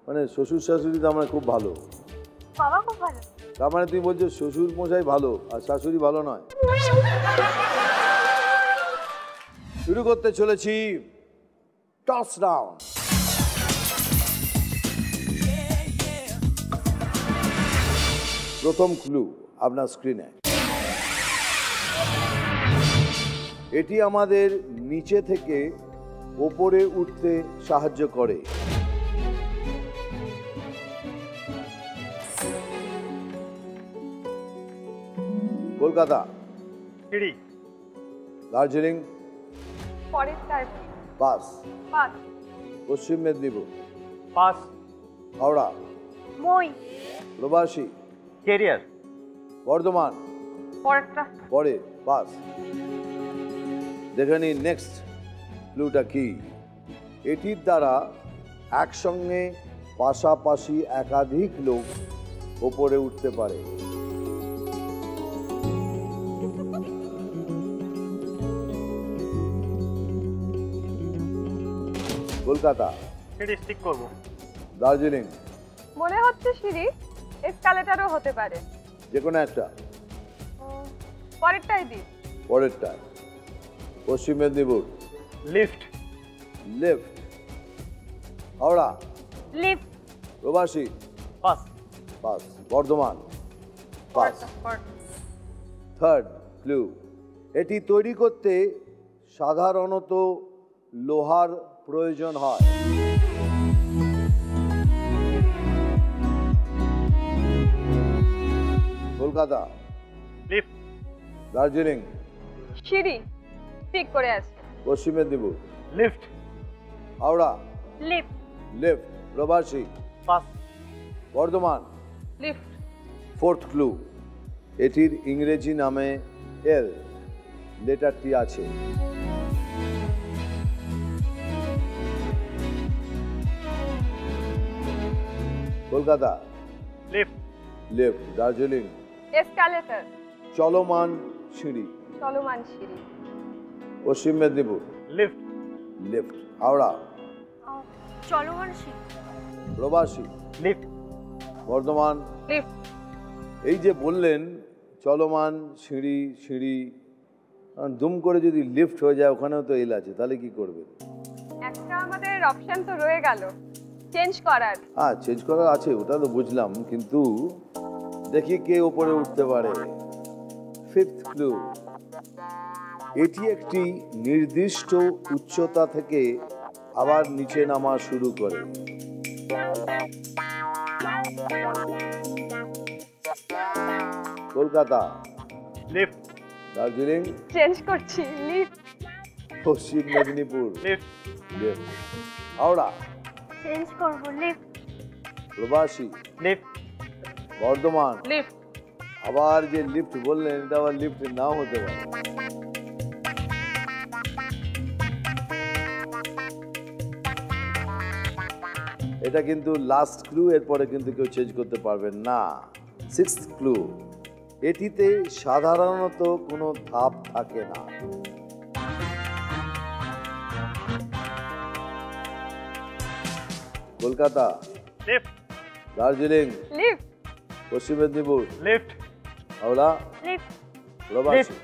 মানে শ্বশুর শাশুড়ি তো আমার খুব ভালো। বাবা খুব ভালো। তার মানে তুমি বলছো শ্বশুর মশাই ভালো আর শাশুড়ি ভালো নয়? শুরু করতে চলেছি টস ডাউন। প্রথম ক্লু আপনার স্ক্রিনে। এটি আমাদের নিচে থেকে ওপরে উঠতে সাহায্য করে। কলকাতা, সিঁড়ি, দার্জিলিং, পরেরটার পাস। পাস। পশ্চিম মেদিনীপুর, পাস। হাওড়া, মই। প্রবাসী, কেরিয়ার, বর্ধমান, পরেরটা পরে পাস। দেখে নিন নেক্সট ক্লুটা কি। এটির দ্বারা একসঙ্গে পাশাপাশি একাধিক লোক ওপরে উঠতে পারে। কলকাতা, সিঁড়ি স্টিক করব। দার্জিলিং, মনে হচ্ছে সিঁড়ি, এসকালেটরও হতে পারে। যে কোনো একটা। পরেরটাই দি। পরেরটা Paschim Medinipur, lift, left. Howrah, lift. প্রবাসী, pass. Pass. Bardhaman, pass. Third clue, এটি তৈরি করতে সাধারণত লোহার প্রয়োজন হয়। কলকাতা, লিফট, দার্জিলিং, সিঁড়ি ঠিক করে আছে। Paschim Medinipur, lift, Howrah, lift. Left. প্রবাসী, pass. Bardhaman. Lift. Fourth clue, এটির ইংরেজি নামে এল লেটারটি আছে। Kolkata, lift, left. Darjeeling, escalator. চলমান সিঁড়ি। চলমান সিঁড়ি। পশ্চিম মেদিনীপুর, লিফট, লেফট। হাওড়া, চলমান সিঁড়ি। প্রবাসী, লিফট, বর্ধমান। লিফট। এই যে বললেন চলমান সিঁড়ি সিঁড়ি, দুম করে যদি লিফট হয়ে যায়, ওখানেও তো এল আছে, তাহলে কি করবেন? একটা আমাদের অপশন তো রয়ে গেল চেঞ্জ করার। হ্যাঁ, চেঞ্জ করার আছে, ওটা তো বুঝলাম, কিন্তু দেখি কে ওপরে উঠতে পারে। ফিফথ ক্লু, এটি একটি নির্দিষ্ট উচ্চতা থেকে আবার নিচে নামা শুরু করে। কলকাতা, লিফট, দার্জিলিং, চেঞ্জ করছি। লিফট। পশ্চিম Medinipur, lift, left. Howrah, change করব। লিফট। প্রবাসী, লিফট, বর্ধমান। লিফট। আবার যে লিফট বললেন, এটা আবার লিফট নাও হতে পারে। এটা কিন্তু লাস্ট ক্লু, এরপরে কিন্তু কেউ চেঞ্জ করতে পারবেন না। সিক্সথ ক্লু, এটিতে সাধারণত কোনো ধাপ থাকে না। Kolkata, lift, Darjeeling, lift. পশ্চিম মেদিনীপুর, লিফট, হাওড়া, লিফট। প্রবাসী,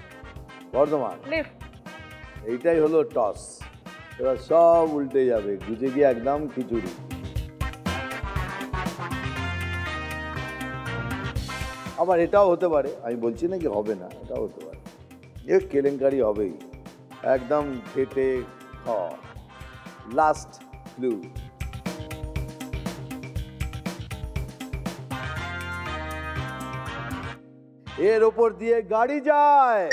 বর্ধমান। লিফট। এইটাই হলো টস। এবার সব উল্টে যাবে, গুজে গিয়ে একদম খিচুড়ি। আবার এটাও হতে পারে, আমি বলছি না কি হবে না, এটাও হতে পারে, এ কেলেঙ্কারি হবেই, একদম ঘেটে খাওয়া। লাস্ট ক্লু, এর ওপর দিয়ে গাড়ি যায়,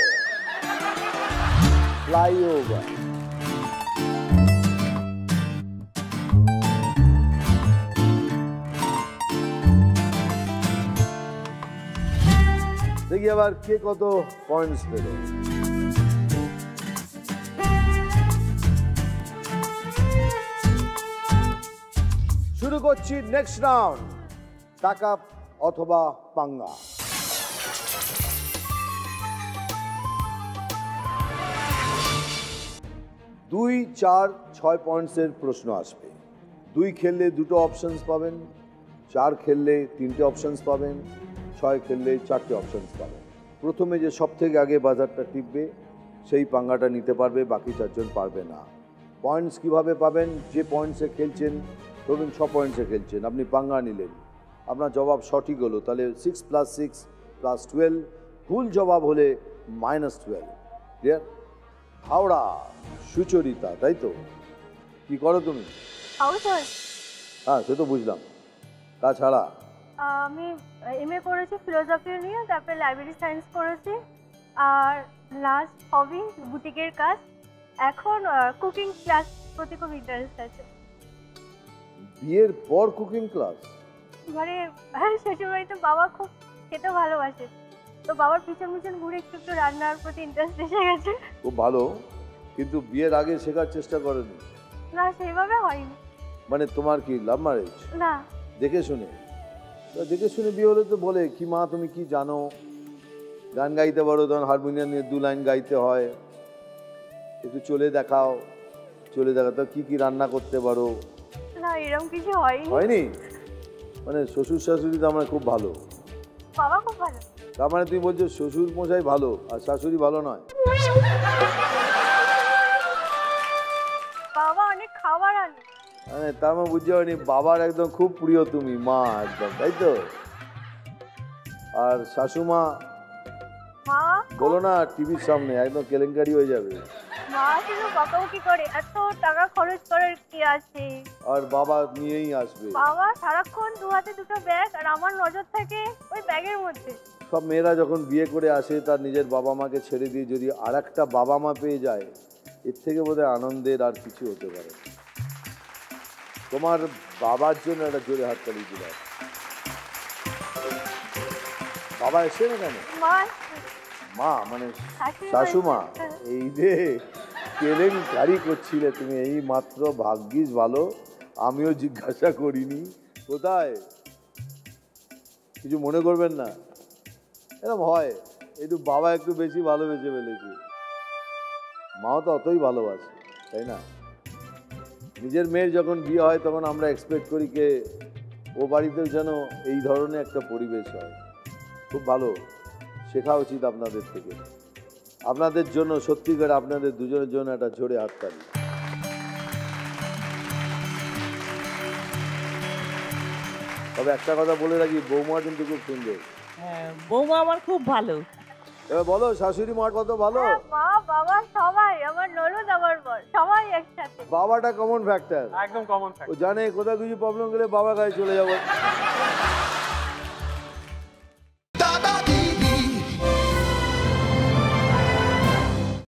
ফ্লাইওভার। দেখি আবার কে কত পয়েন্টস পেল। শুরু করছি নেক্সট রাউন্ড, টাকা অথবা পাঙ্গা। 2, 4, 6 পয়েন্টসের প্রশ্ন আসবে। 2 খেললে 2টো অপশনস পাবেন, 4 খেললে 3টে অপশনস পাবেন, 6 খেললে 4টে অপশনস পাবেন। প্রথমে যে সব থেকে আগে বাজারটা টিপবে সেই পাঙ্গাটা নিতে পারবে, বাকি 4 জন পারবে না। পয়েন্টস কিভাবে পাবেন? যে পয়েন্টসে খেলছেন, ধরুন 6 পয়েন্টসে খেলছেন, আপনি পাঙ্গা নিলেন, আপনার জবাব সঠিক হলো, তাহলে 6 + 6 + 12, ভুল জবাব হলে -12। ক্লিয়ার? হাওড়া, সুচরিতা, তাই তো? কি করো তুমি? House wife. হ্যাঁ, সে তো বুঝলাম। তাছাড়া আমি এমএ করেছি ফিলোসফি নিয়ে, তারপরে লাইব্রেরি সায়েন্স করেছি, আর লাস্ট হবি বুটিকের কাজ। এখন কুকিং ক্লাস প্রতি খুব ইন্টারেস্ট আছে। বিয়ের পর কুকিং ক্লাস? মানে শ্বশুরবাড়িতে বাবা খুব খেতে ভালোবাসে, তো বাবার পিছন পিছন ঘুরে একটু একটু রান্নার প্রতি ইন্টারেস্ট এসে গেছে। খুব ভালো, কিন্তু বিয়ের আগে শেখার চেষ্টা করেনি? না, সেইভাবে হয়নি। মানে তোমার কি লাভ ম্যারেজ? না। দেখে শুনে? তা দেখে শুনে বিয়ে হলে তো বলে কি মা তুমি কি জানো, গান গাইতে পারো, তখন হারমোনিয়াম নিয়ে 2 লাইন গাইতে হয়, একটু চলে দেখাও, চলে দেখাও, তো কি কি রান্না করতে পারো? না, এরকম কিছু হয়নি। হয়নি? মানে শ্বশুর শাশুড়ি তো আমার খুব ভালো। বাবা খুব ভালো। তার মানে তুমি বলছো শ্বশুর মশাই ভালো আর শাশুড়ি ভালো নয়? বাবা অনেক খাবার আনে। মানে তার মানে বুঝতে পারিনি, বাবার একদম খুব প্রিয় তুমি, মা একদম, তাই তো? আর শাশুমা? মা বলো না, টিভির সামনে একদম কেলেঙ্কারি হয়ে যাবে। মা শুধু বকাবকি করে, এত টাকা খরচ করার কি আছে। আর বাবা নিয়েই আসবে। বাবা সারাক্ষণ 2 হাতে 2টো ব্যাগ, আর আমার নজর থাকে ওই ব্যাগের মধ্যে। সব মেয়েরা যখন বিয়ে করে আসে তার নিজের বাবা মাকে ছেড়ে দিয়ে যদি আর একটা বাবা মা পেয়ে যায়, এর থেকে বোধহয় আনন্দের আর কিছু হতে পারে। তোমার বাবার জন্য একটা জোরে হাততালি দিলাম। বাবা এসে না কেন? মা মা মানে শাশুড়ি শাশুমা? বলছে। এই যে কেলেঙ্কারি করছিলে তুমি, এই মাত্র ভাগ্যিস ভালো আমিও জিজ্ঞাসা করিনি। কোথায়? কিছু মনে করবেন না, এরকম হয়, একটু বাবা একটু বেশি ভালোবেসে ফেলেছে, মাও তো অতই ভালোবাসে, তাই না? নিজের মেয়ের যখন বিয়ে হয় তখন আমরা এক্সপেক্ট করি যে ও বাড়িতেও যেন এই ধরনের একটা পরিবেশ হয়। খুব ভালো, শেখা উচিত আপনাদের থেকে। আপনাদের জন্য সত্যিকার আপনাদের দুজনের জন্য একটা জোরে হাততালি। তবে একটা কথা বলে রাখি, বৌমা কিন্তু খুব সুন্দর। হ্যাঁ, বৌমা আমার খুব ভালো। এবার বলো শাশুড়ি মা কত ভালো? হ্যাঁ, মা বাবা সবাই, আমার ননদ আমার বর সবাই একসাথে। বাবাটা কমন ফ্যাক্টর, একদম কমন ও ফ্যাক্ট। জানে কোথাও কিছু প্রবলেম গেলে বাবা কাছে চলে যাবো।